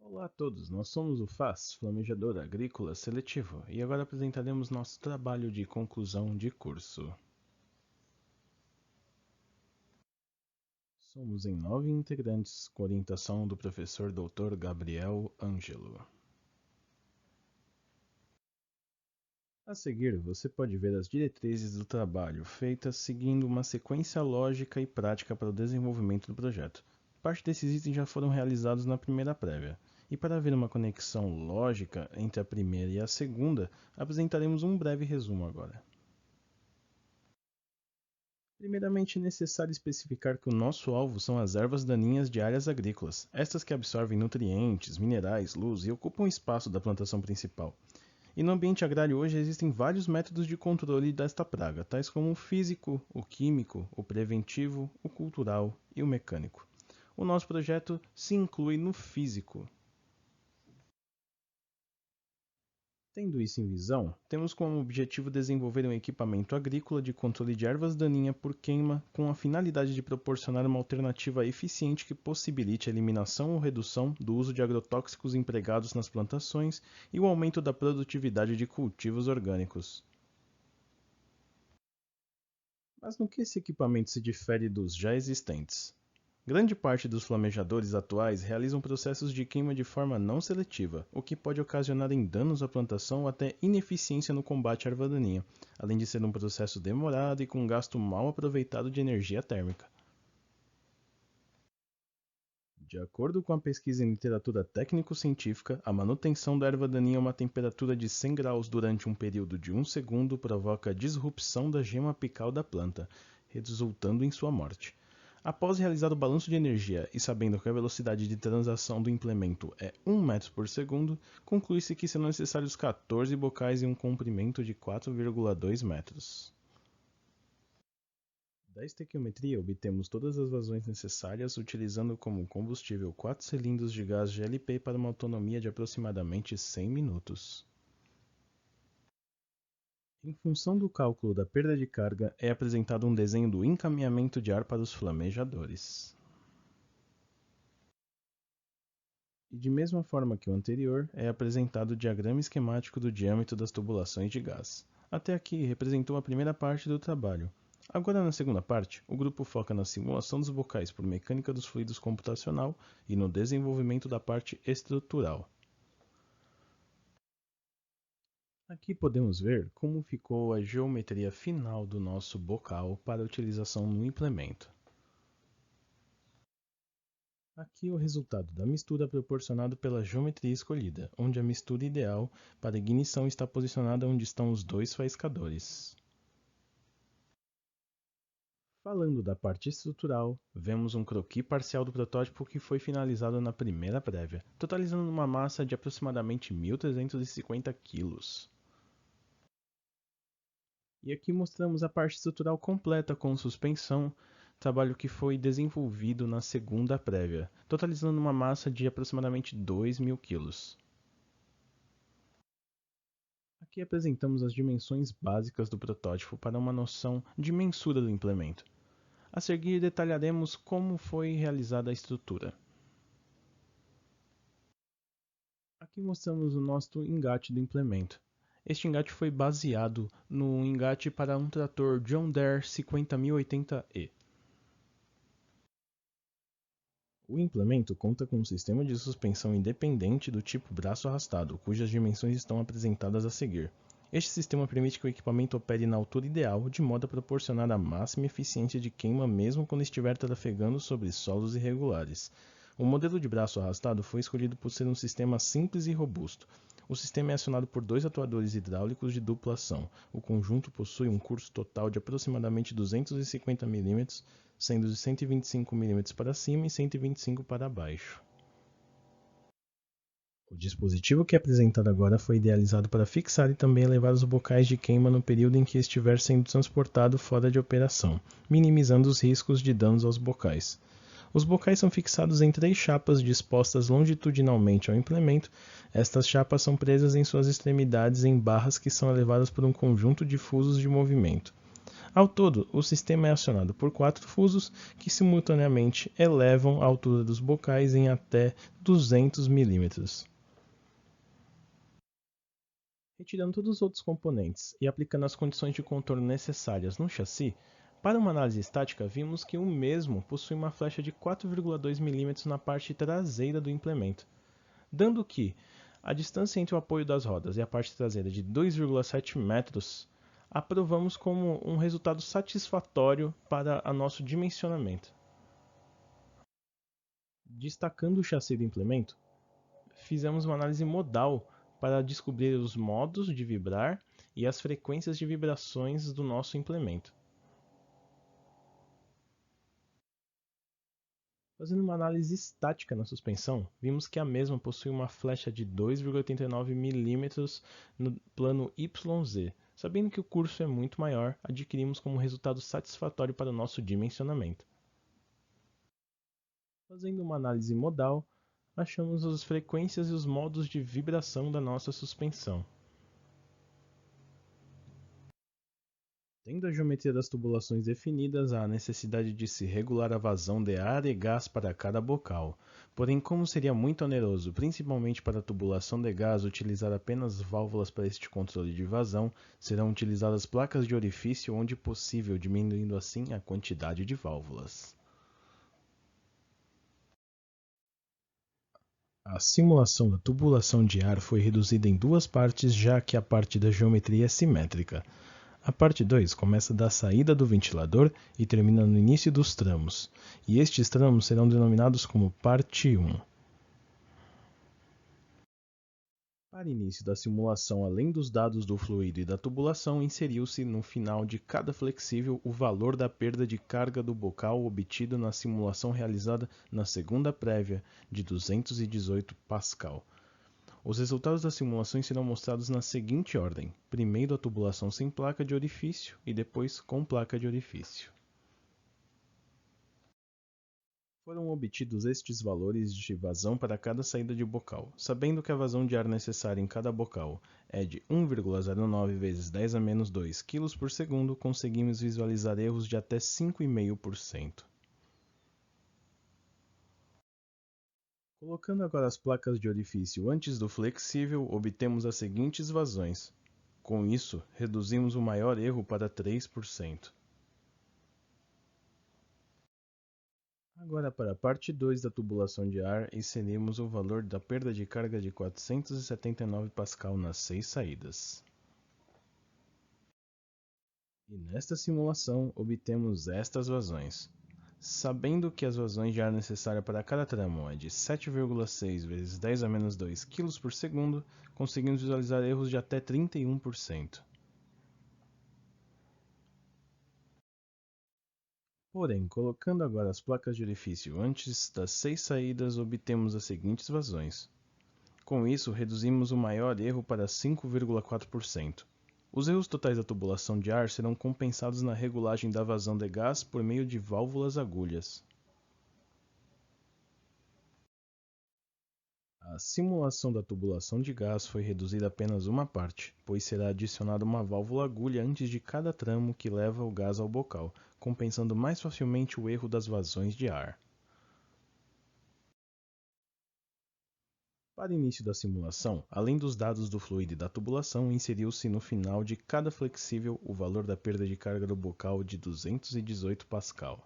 Olá a todos, nós somos o FAS, Flamejador Agrícola Seletivo, e agora apresentaremos nosso trabalho de conclusão de curso. Somos em 9 integrantes, com orientação do professor Dr. Gabriel Ângelo. A seguir, você pode ver as diretrizes do trabalho, feitas seguindo uma sequência lógica e prática para o desenvolvimento do projeto. Parte desses itens já foram realizados na primeira prévia. E para ver uma conexão lógica entre a primeira e a segunda, apresentaremos um breve resumo agora. Primeiramente, é necessário especificar que o nosso alvo são as ervas daninhas de áreas agrícolas, estas que absorvem nutrientes, minerais, luz e ocupam espaço da plantação principal. E no ambiente agrário hoje existem vários métodos de controle desta praga, tais como o físico, o químico, o preventivo, o cultural e o mecânico. O nosso projeto se inclui no físico. Tendo isso em visão, temos como objetivo desenvolver um equipamento agrícola de controle de ervas daninhas por queima com a finalidade de proporcionar uma alternativa eficiente que possibilite a eliminação ou redução do uso de agrotóxicos empregados nas plantações e o aumento da produtividade de cultivos orgânicos. Mas no que esse equipamento se difere dos já existentes? Grande parte dos flamejadores atuais realizam processos de queima de forma não seletiva, o que pode ocasionar em danos à plantação ou até ineficiência no combate à erva daninha, além de ser um processo demorado e com um gasto mal aproveitado de energia térmica. De acordo com a pesquisa em literatura técnico-científica, a manutenção da erva daninha a uma temperatura de 100 graus durante um período de 1 segundo provoca a disrupção da gema apical da planta, resultando em sua morte. Após realizar o balanço de energia e sabendo que a velocidade de transação do implemento é 1 metro por segundo, conclui-se que serão necessários 14 bocais e um comprimento de 4,2 metros. Da estequiometria, obtemos todas as vazões necessárias utilizando como combustível 4 cilindros de gás GLP para uma autonomia de aproximadamente 100 minutos. Em função do cálculo da perda de carga, é apresentado um desenho do encaminhamento de ar para os flamejadores. E de mesma forma que o anterior, é apresentado o diagrama esquemático do diâmetro das tubulações de gás. Até aqui representou a primeira parte do trabalho. Agora, na segunda parte, o grupo foca na simulação dos bocais por mecânica dos fluidos computacional e no desenvolvimento da parte estrutural. Aqui podemos ver como ficou a geometria final do nosso bocal para utilização no implemento. Aqui o resultado da mistura proporcionado pela geometria escolhida, onde a mistura ideal para ignição está posicionada onde estão os dois faiscadores. Falando da parte estrutural, vemos um croquis parcial do protótipo que foi finalizado na primeira prévia, totalizando uma massa de aproximadamente 1.350 kg. E aqui mostramos a parte estrutural completa com suspensão, trabalho que foi desenvolvido na segunda prévia, totalizando uma massa de aproximadamente 2.000 kg. Aqui apresentamos as dimensões básicas do protótipo para uma noção de mensura do implemento. A seguir detalharemos como foi realizada a estrutura. Aqui mostramos o nosso engate do implemento. Este engate foi baseado no engate para um trator John Deere 50.080E. O implemento conta com um sistema de suspensão independente do tipo braço arrastado, cujas dimensões estão apresentadas a seguir. Este sistema permite que o equipamento opere na altura ideal, de modo a proporcionar a máxima eficiência de queima mesmo quando estiver trafegando sobre solos irregulares. O modelo de braço arrastado foi escolhido por ser um sistema simples e robusto. O sistema é acionado por dois atuadores hidráulicos de dupla ação. O conjunto possui um curso total de aproximadamente 250 mm, sendo de 125 mm para cima e 125 para baixo. O dispositivo que é apresentado agora foi idealizado para fixar e também elevar os bocais de queima no período em que estiver sendo transportado fora de operação, minimizando os riscos de danos aos bocais. Os bocais são fixados em 3 chapas dispostas longitudinalmente ao implemento. Estas chapas são presas em suas extremidades em barras que são elevadas por um conjunto de fusos de movimento. Ao todo, o sistema é acionado por 4 fusos que simultaneamente elevam a altura dos bocais em até 200 mm. Retirando todos os outros componentes e aplicando as condições de contorno necessárias no chassi, para uma análise estática vimos que o mesmo possui uma flecha de 4,2 mm na parte traseira do implemento, dando que a distância entre o apoio das rodas e a parte traseira de 2,7 metros, aprovamos como um resultado satisfatório para o nosso dimensionamento. Destacando o chassi do implemento, fizemos uma análise modal para descobrir os modos de vibrar e as frequências de vibrações do nosso implemento. Fazendo uma análise estática na suspensão, vimos que a mesma possui uma flecha de 2,89 mm no plano YZ. Sabendo que o curso é muito maior, adquirimos como resultado satisfatório para o nosso dimensionamento. Fazendo uma análise modal, achamos as frequências e os modos de vibração da nossa suspensão. Tendo a geometria das tubulações definidas, há a necessidade de se regular a vazão de ar e gás para cada bocal. Porém, como seria muito oneroso, principalmente para a tubulação de gás, utilizar apenas válvulas para este controle de vazão, serão utilizadas placas de orifício onde possível, diminuindo assim a quantidade de válvulas. A simulação da tubulação de ar foi reduzida em duas partes, já que a parte da geometria é simétrica. A parte 2 começa da saída do ventilador e termina no início dos tramos, e estes tramos serão denominados como parte 1. Para início da simulação, além dos dados do fluido e da tubulação, inseriu-se no final de cada flexível o valor da perda de carga do bocal obtido na simulação realizada na segunda prévia, de 218 Pascal. Os resultados das simulações serão mostrados na seguinte ordem: primeiro a tubulação sem placa de orifício e depois com placa de orifício. Foram obtidos estes valores de vazão para cada saída de bocal, sabendo que a vazão de ar necessária em cada bocal é de 1,09 vezes 10 a menos 2 kg por segundo, conseguimos visualizar erros de até 5,5%. Colocando agora as placas de orifício antes do flexível, obtemos as seguintes vazões. Com isso, reduzimos o maior erro para 3%. Agora, para a parte 2 da tubulação de ar, inserimos o valor da perda de carga de 479 Pascal nas 6 saídas. E nesta simulação, obtemos estas vazões. Sabendo que as vazões de ar necessárias para cada tramo é de 7,6 vezes 10 a menos 2 kg por segundo, conseguimos visualizar erros de até 31%. Porém, colocando agora as placas de orifício antes das 6 saídas, obtemos as seguintes vazões. Com isso, reduzimos o maior erro para 5,4%. Os erros totais da tubulação de ar serão compensados na regulagem da vazão de gás por meio de válvulas agulhas. A simulação da tubulação de gás foi reduzida a apenas uma parte, pois será adicionada uma válvula agulha antes de cada tramo que leva o gás ao bocal, compensando mais facilmente o erro das vazões de ar. Para início da simulação, além dos dados do fluido e da tubulação, inseriu-se no final de cada flexível o valor da perda de carga do bocal de 218 Pascal.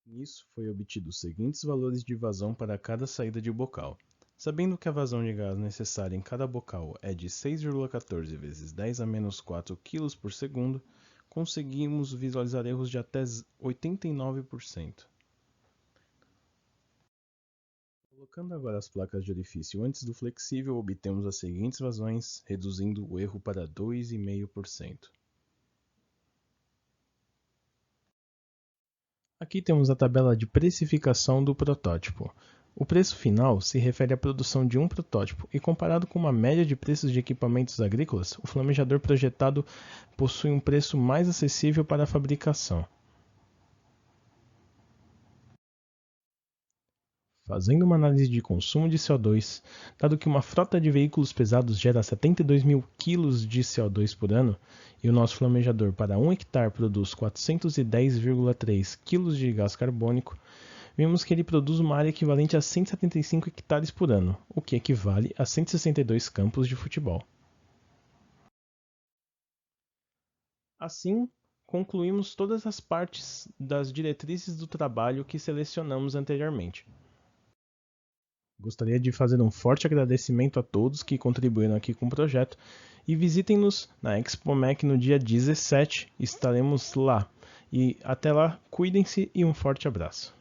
Nisso, foi obtido os seguintes valores de vazão para cada saída de bocal. Sabendo que a vazão de gás necessária em cada bocal é de 6,14 vezes 10 a menos 4 kg por segundo, conseguimos visualizar erros de até 89%. Colocando agora as placas de orifício antes do flexível, obtemos as seguintes vazões, reduzindo o erro para 2,5%. Aqui temos a tabela de precificação do protótipo. O preço final se refere à produção de um protótipo e, comparado com uma média de preços de equipamentos agrícolas, o flamejador projetado possui um preço mais acessível para a fabricação. Fazendo uma análise de consumo de CO2, dado que uma frota de veículos pesados gera 72 mil quilos de CO2 por ano, e o nosso flamejador para 1 hectare produz 410,3 quilos de gás carbônico, vemos que ele produz uma área equivalente a 175 hectares por ano, o que equivale a 162 campos de futebol. Assim, concluímos todas as partes das diretrizes do trabalho que selecionamos anteriormente. Gostaria de fazer um forte agradecimento a todos que contribuíram aqui com o projeto e visitem-nos na ExpoMec no dia 17, estaremos lá. E até lá, cuidem-se e um forte abraço.